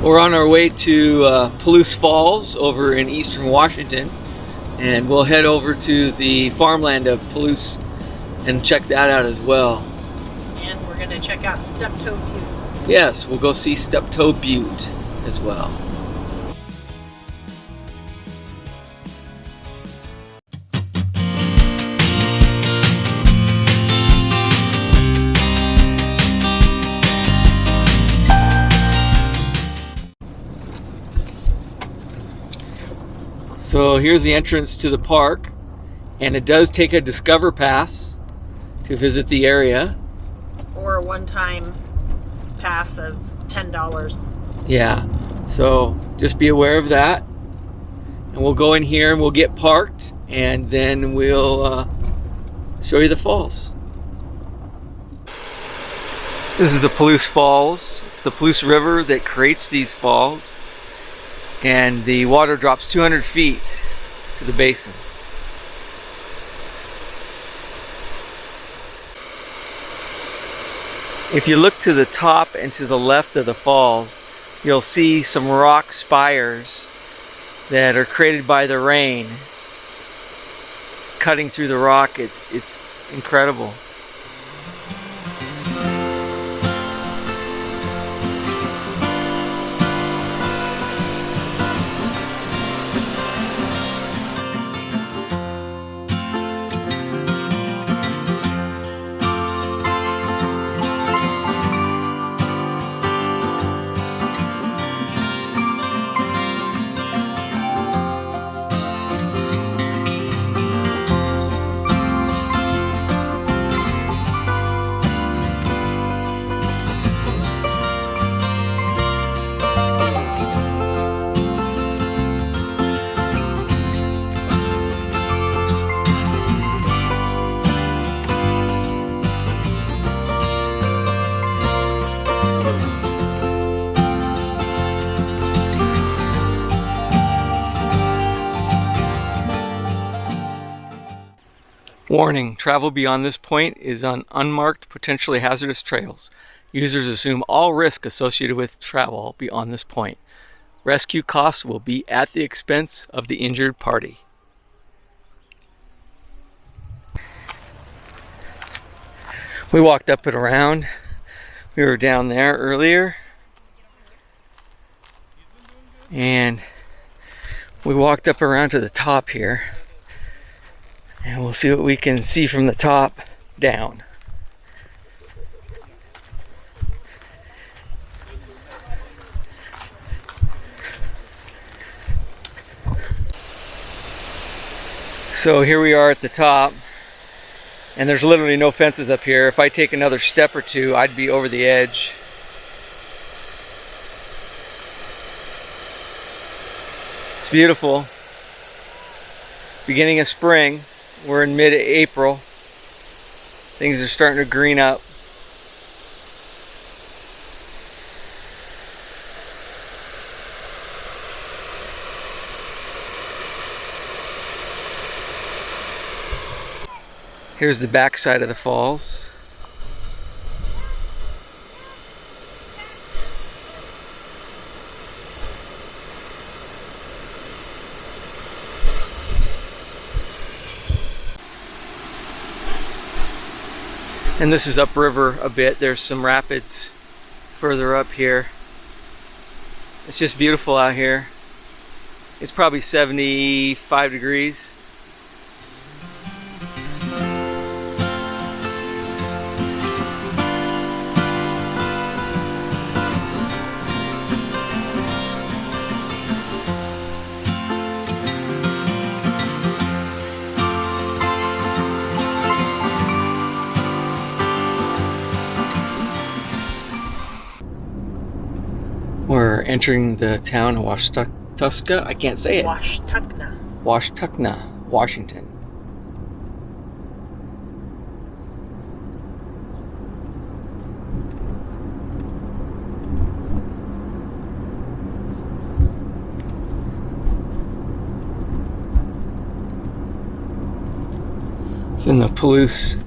We're on our way to Palouse Falls over in eastern Washington, and we'll head over to the farmland of Palouse and check that out as well. And we're going to check out Steptoe Butte. Yes, we'll go see Steptoe Butte as well. So here's the entrance to the park, and it does take a Discover Pass to visit the area. Or a one-time pass of $10. Yeah, so just be aware of that. And we'll go in here and we'll get parked, and then we'll show you the falls. This is the Palouse Falls. It's the Palouse River that creates these falls. And the water drops 200 feet to the basin. If you look to the top and to the left of the falls, you'll see some rock spires that are created by the rain cutting through the rock. It's incredible. Warning, travel beyond this point is on unmarked, potentially hazardous trails. Users assume all risk associated with travel beyond this point. Rescue costs will be at the expense of the injured party. We walked up and around. We were down there earlier. And we walked up around to the top here. And we'll see what we can see from the top down. So here we are at the top, and there's literally no fences up here. If I take another step or two, I'd be over the edge. It's beautiful. Beginning of spring. We're in mid-April. Things are starting to green up. Here's the back side of the falls. And this is upriver a bit. There's some rapids further up here. It's just beautiful out here. It's probably 75 degrees. We're entering the town of Washtucna. I can't say it. Washtucna. Washtucna, Washington. It's in the Palouse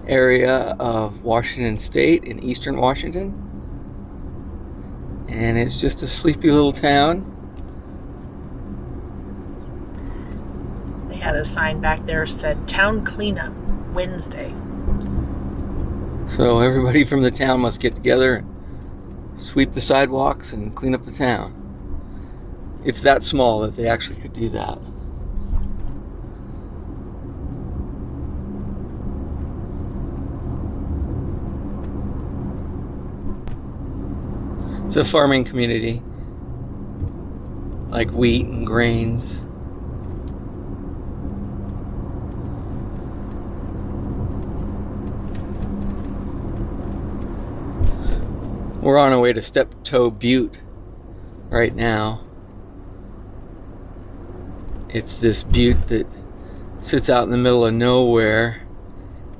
area of Washington State in eastern Washington. And it's just a sleepy little town. They had a sign back there that said "Town Cleanup Wednesday." So everybody from the town must get together, sweep the sidewalks, and clean up the town. It's that small that they actually could do that. It's a farming community, like wheat and grains. We're on our way to Steptoe Butte right now. It's this butte that sits out in the middle of nowhere,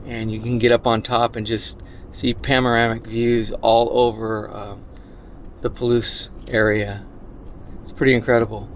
and you can get up on top and just see panoramic views all over the Palouse area. It's pretty incredible.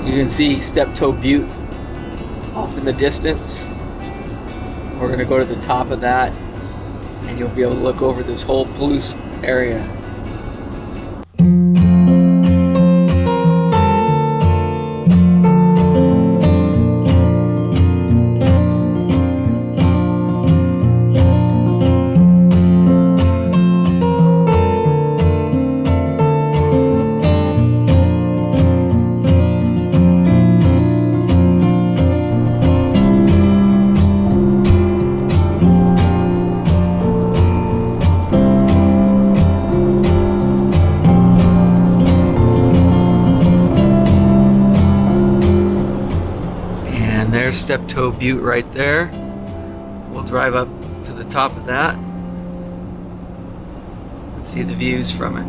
You can see Steptoe Butte off in the distance. We're going to go to the top of that, and you'll be able to look over this whole Palouse area. There's Steptoe Butte right there. We'll drive up to the top of that and see the views from it.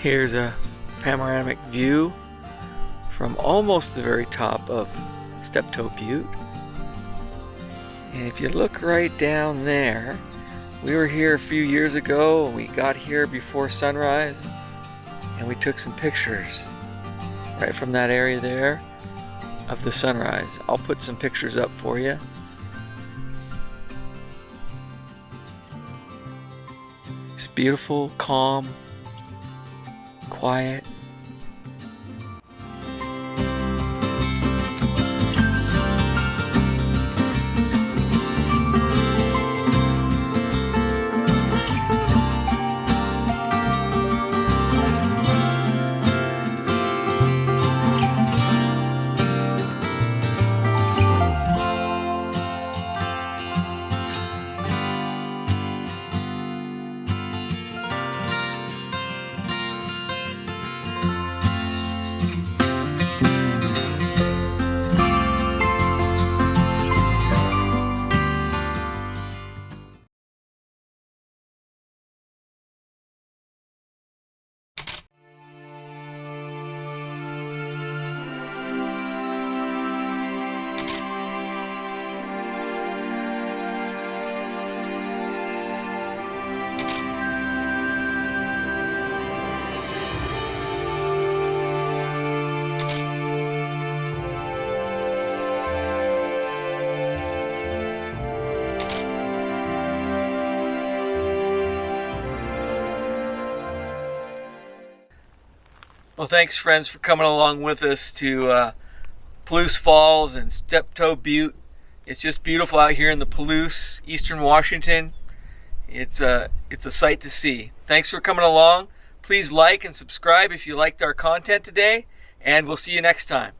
Here's a panoramic view from almost the very top of Steptoe Butte. And if you look right down there, we were here a few years ago and we got here before sunrise and we took some pictures right from that area there of the sunrise. I'll put some pictures up for you. It's beautiful, calm, quiet. Well, thanks friends for coming along with us to Palouse Falls and Steptoe Butte. It's just beautiful out here in the Palouse, eastern Washington. It's a sight to see. Thanks for coming along. Please like and subscribe if you liked our content today, and we'll see you next time.